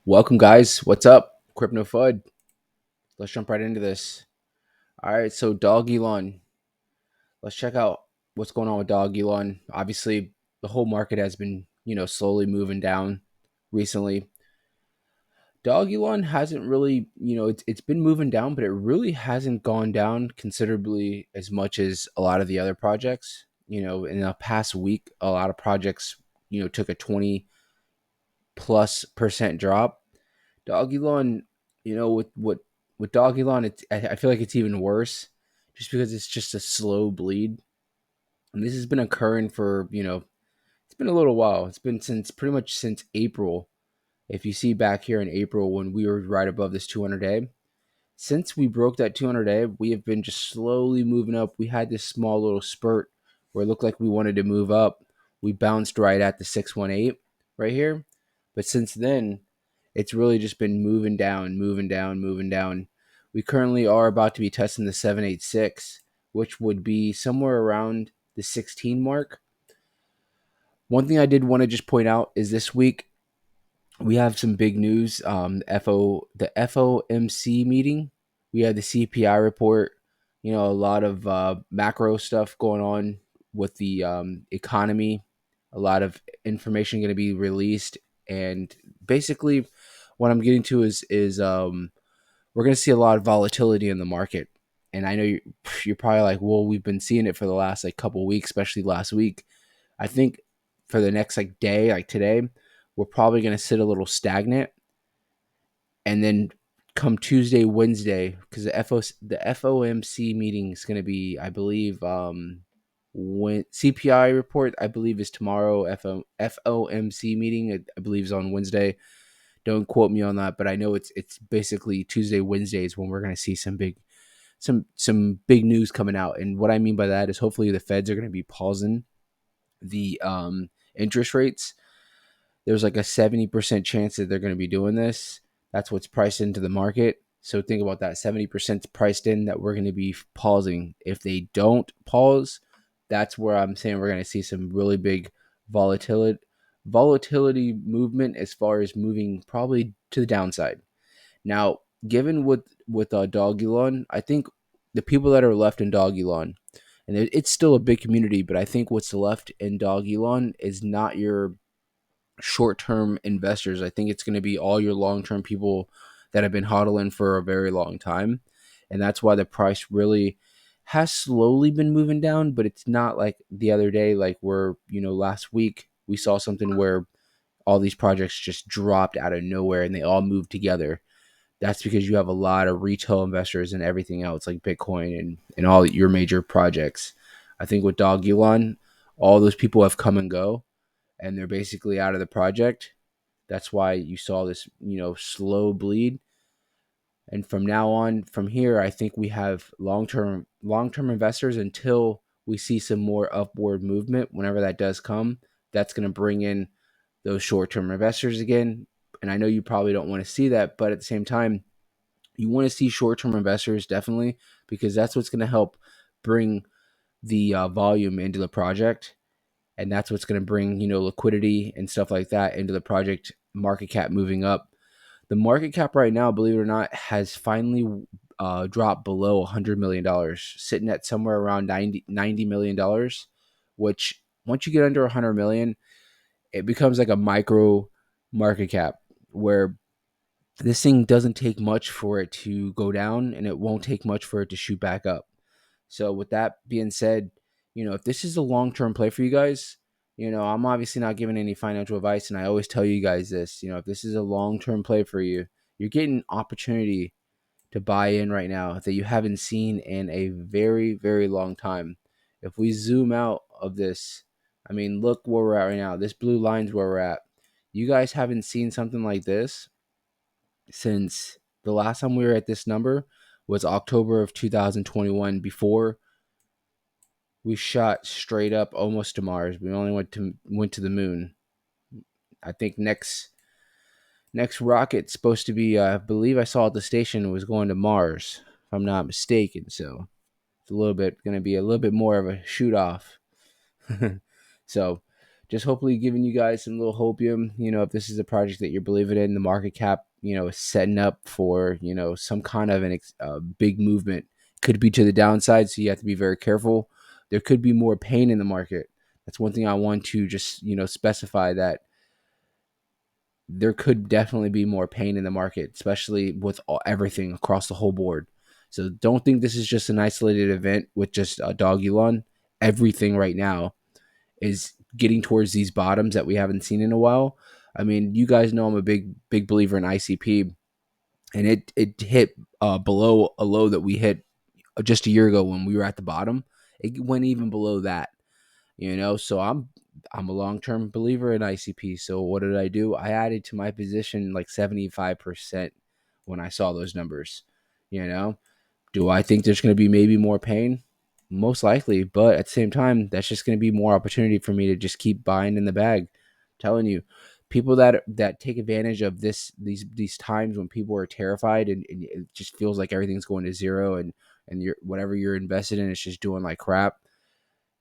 Welcome, guys. What's up? Crypto Fud. Let's jump right into this. All right, so Dogelon. Let's check out what's going on with Dogelon. Obviously, the whole market has been, slowly moving down recently. Dogelon hasn't really, it's been moving down, but it really hasn't gone down considerably as much as a lot of the other projects. In the past week, a lot of projects, took a 20 plus percent drop. Dogelon, with Dogelon, I feel like it's even worse, just because it's just a slow bleed, and this has been occurring for it's been a little while. It's been since pretty much since April. If you see back here in April when we were right above this 200 day, since we broke that 200 day, we have been just slowly moving up. We had this small little spurt where it looked like we wanted to move up. We bounced right at the 618 right here. But since then, it's really just been moving down, moving down, moving down. We currently are about to be testing the 786, which would be somewhere around the 16 mark. One thing I did want to just point out is this week we have some big news. The FOMC meeting. We had the CPI report. A lot of macro stuff going on with the economy. A lot of information going to be released, and basically, what I'm getting to is we're going to see a lot of volatility in the market. And I know you're probably like, well, we've been seeing it for the last couple of weeks, especially last week. I think for the next day, like today, we're probably going to sit a little stagnant, and then come Tuesday, Wednesday, because the FOMC meeting is going to be, I believe, when CPI report, I believe, is tomorrow. FOMC meeting, I believe, is on Wednesday. Don't quote me on that, but I know it's basically Tuesday, Wednesdays when we're going to see some big news coming out. And what I mean by that is hopefully the Feds are going to be pausing the interest rates. There's like a 70% chance that they're going to be doing this. That's what's priced into the market. So think about that. 70% priced in that we're going to be pausing. If they don't pause, that's where I'm saying we're going to see some really big volatility movement as far as moving probably to the downside. Now, given with Dogelon, I think the people that are left in Dogelon, and it's still a big community, but I think what's left in Dogelon is not your short-term investors. I think it's going to be all your long-term people that have been hodling for a very long time, and that's why the price really has slowly been moving down. But it's not like the other day, like where last week we saw something where all these projects just dropped out of nowhere and they all moved together. That's because you have a lot of retail investors and everything else, like Bitcoin and all your major projects. I think with Dogelon, all those people have come and go, and they're basically out of the project. That's why you saw this, slow bleed. And from now on, from here, I think we have long term investors until we see some more upward movement. Whenever that does come, that's going to bring in those short term investors again. And I know you probably don't want to see that, but at the same time, you want to see short term investors definitely, because that's what's going to help bring the volume into the project, and that's what's going to bring liquidity and stuff like that into the project. Market cap moving up. The market cap right now, believe it or not, has finally dropped below $100 million, sitting at somewhere around $90 million, which once you get under 100 million, it becomes like a micro market cap, where this thing doesn't take much for it to go down, and it won't take much for it to shoot back up. So with that being said, if this is a long-term play for you guys, I'm obviously not giving any financial advice, and I always tell you guys this, if this is a long-term play for you, you're getting opportunity to buy in right now that you haven't seen in a very, very long time. If we zoom out of this, I mean, look where we're at right now. This blue line's where we're at. You guys haven't seen something like this since the last time we were at this number was October of 2021, before we shot straight up almost to Mars. We only went to the moon. I think next rocket's supposed to be, I believe I saw at the station, was going to Mars, if I'm not mistaken. So it's a little bit going to be a little bit more of a shoot off. So just hopefully giving you guys some little hopium. If this is a project that you're believing in, the market cap, is setting up for, some kind of big movement. Could be to the downside, so you have to be very careful. There could be more pain in the market. That's one thing I want to just, specify, that there could definitely be more pain in the market, especially with everything across the whole board. So don't think this is just an isolated event with just a Dogelon. Everything right now is getting towards these bottoms that we haven't seen in a while. I mean, you guys know I'm a big believer in ICP, and it hit below a low that we hit just a year ago when we were at the bottom. It went even below that. So I'm a long-term believer in ICP. So what did I do? I added to my position like 75% when I saw those numbers. you know do I think there's going to be maybe more pain? Most likely, but at the same time, that's just going to be more opportunity for me to just keep buying in the bag. I'm telling you, people that take advantage of these times when people are terrified, and it just feels like everything's going to zero, and whatever you're invested in is just doing like crap,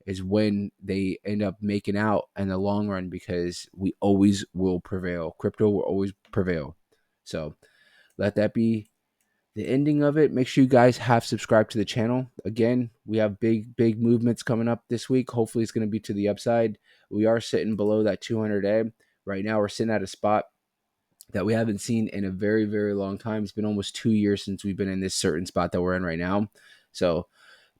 is when they end up making out in the long run, because we always will prevail. Crypto will always prevail. So let that be the ending of it. Make sure you guys have subscribed to the channel. Again, we have big movements coming up this week. Hopefully it's going to be to the upside. We are sitting below that 200 day right now. We're sitting at a spot that we haven't seen in a very long time. It's been almost 2 years since we've been in this certain spot that we're in right now. So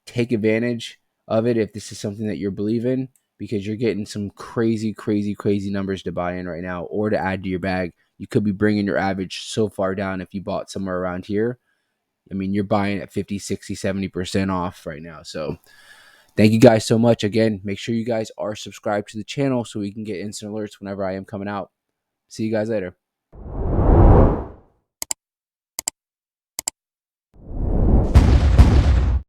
take advantage of it if this is something that you're believing, because you're getting some crazy numbers to buy in right now or to add to your bag. You could be bringing your average so far down if you bought somewhere around here. I mean, you're buying at 50, 60, 70% off right now. So thank you guys so much. Again, make sure you guys are subscribed to the channel so we can get instant alerts whenever I am coming out. See you guys later.